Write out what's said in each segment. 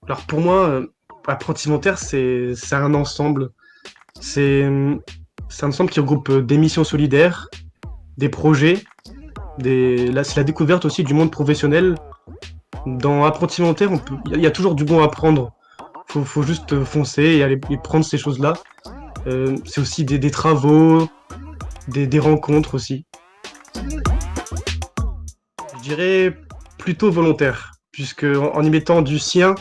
Alors pour moi, apprenti volontaire, c'est un ensemble. C'est c'est un ensemble qui regroupe des missions solidaires, des projets, là, c'est la découverte aussi du monde professionnel. Dans apprenti volontaire, il y a toujours du bon à prendre. Faut juste foncer et aller et prendre ces choses-là. C'est aussi des travaux, des rencontres aussi. Je dirais plutôt volontaire, puisque en y mettant du sien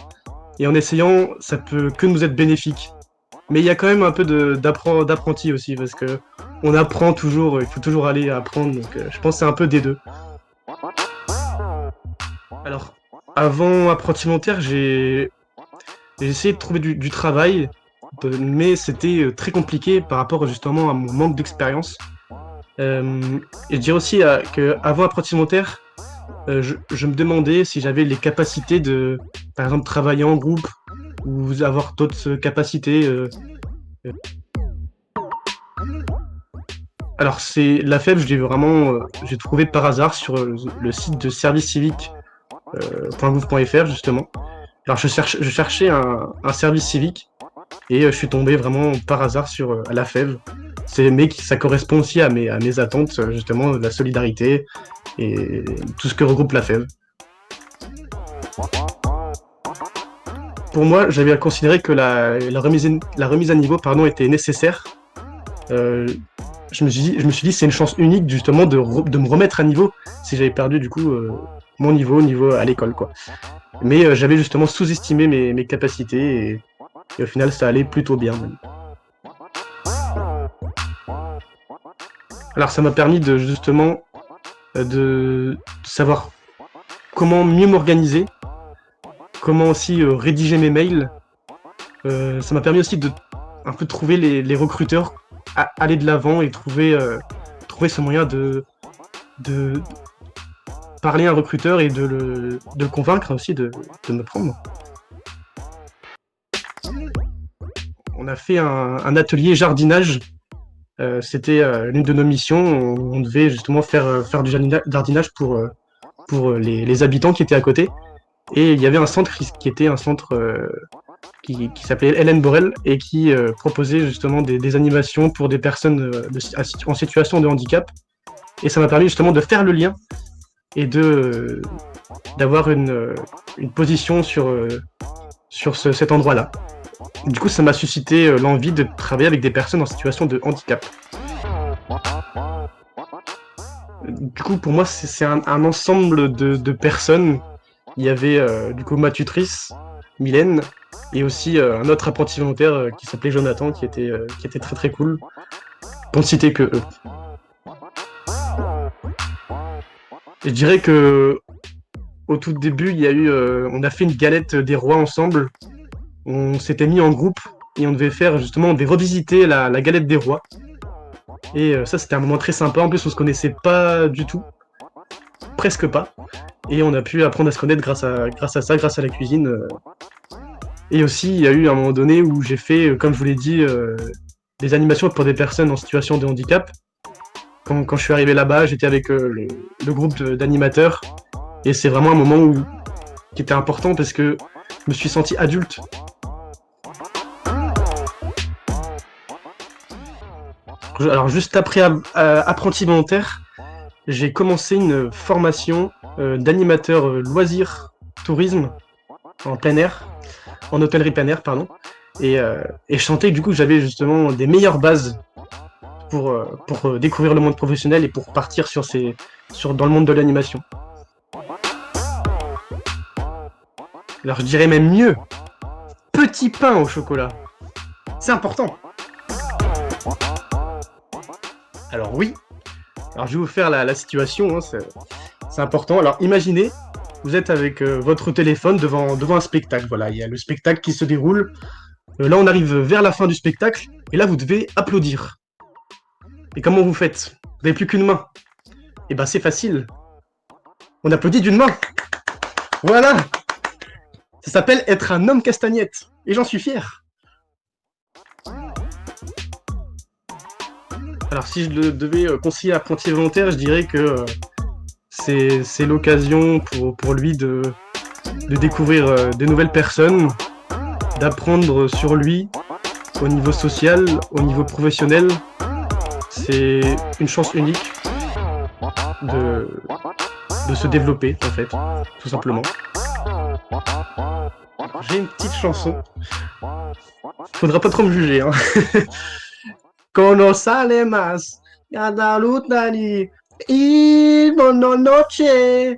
et en essayant, ça peut que nous être bénéfique. Mais il y a quand même un peu d'apprenti aussi, parce que on apprend toujours, il faut toujours aller apprendre, donc je pense que c'est un peu des deux. Alors, avant apprenti volontaire, j'ai essayé de trouver du travail, mais c'était très compliqué par rapport justement à mon manque d'expérience. Et je dirais aussi qu'avant apprenti volontaire, je me demandais si j'avais les capacités de, par exemple, travailler en groupe ou avoir d'autres capacités. Alors, c'est la FEB, j'ai trouvé par hasard sur le site de service civique .gouv.fr justement. Alors, je cherchais un service civique et je suis tombé vraiment par hasard sur la FEV. Mais ça correspond aussi à mes attentes, justement, de la solidarité et tout ce que regroupe la FEV. Pour moi, j'avais considéré que la remise à niveau pardon, était nécessaire. Euh, je me suis dit c'est une chance unique justement de me remettre à niveau si j'avais perdu du coup mon niveau à l'école quoi. Mais j'avais justement sous-estimé mes capacités et au final ça allait plutôt bien même. Alors ça m'a permis de justement de savoir comment mieux m'organiser, comment aussi rédiger mes mails. Ça m'a permis aussi de un peu trouver les recruteurs, aller de l'avant et trouver ce moyen de parler à un recruteur et de le convaincre aussi de me prendre. On a fait un atelier jardinage. C'était l'une de nos missions. On devait justement faire du jardinage pour les habitants qui étaient à côté. Et il y avait un centre qui était un centre qui s'appelait Hélène Borel et qui proposait justement des animations pour des personnes en situation de handicap. Et ça m'a permis justement de faire le lien et d'avoir une position sur cet endroit-là. Du coup, ça m'a suscité l'envie de travailler avec des personnes en situation de handicap. Du coup, pour moi, c'est un ensemble de personnes. Il y avait du coup ma tutrice, Mylène, et aussi un autre apprenti volontaire qui s'appelait Jonathan, qui était très très cool, pour ne citer que eux. Et je dirais que au tout début, on a fait une galette des rois ensemble. On s'était mis en groupe et on devait revisiter la galette des rois. Et ça, c'était un moment très sympa. En plus, on se connaissait pas du tout, presque pas. Et on a pu apprendre à se connaître grâce à ça, grâce à la cuisine. Et aussi, il y a eu un moment donné où j'ai fait, comme je vous l'ai dit, des animations pour des personnes en situation de handicap. Quand je suis arrivé là-bas, j'étais avec le groupe d'animateurs. Et c'est vraiment un moment qui était important parce que je me suis senti adulte. Alors juste après apprenti volontaire, j'ai commencé une formation d'animateur loisirs tourisme en plein air, en hôtellerie plein air, pardon. Et je sentais que du coup j'avais justement des meilleures bases pour découvrir le monde professionnel et pour partir dans le monde de l'animation. Alors je dirais même mieux, petit pain au chocolat. C'est important. Alors oui, alors je vais vous faire la situation, hein, c'est important. Alors imaginez, vous êtes avec votre téléphone devant un spectacle. Voilà, il y a le spectacle qui se déroule. Là on arrive vers la fin du spectacle, et là vous devez applaudir. Et comment vous faites? Vous n'avez plus qu'une main. Et ben c'est facile. On applaudit d'une main. Voilà. Ça s'appelle être un homme castagnette. Et j'en suis fier. Alors si je devais conseiller à apprenti volontaire, je dirais que c'est l'occasion pour lui de découvrir de nouvelles personnes, d'apprendre sur lui au niveau social, au niveau professionnel. C'est une chance unique de, de se développer, en fait, tout simplement. J'ai une petite chanson. Faudra pas trop me juger, hein. Conoce más, cada luz y mononoche.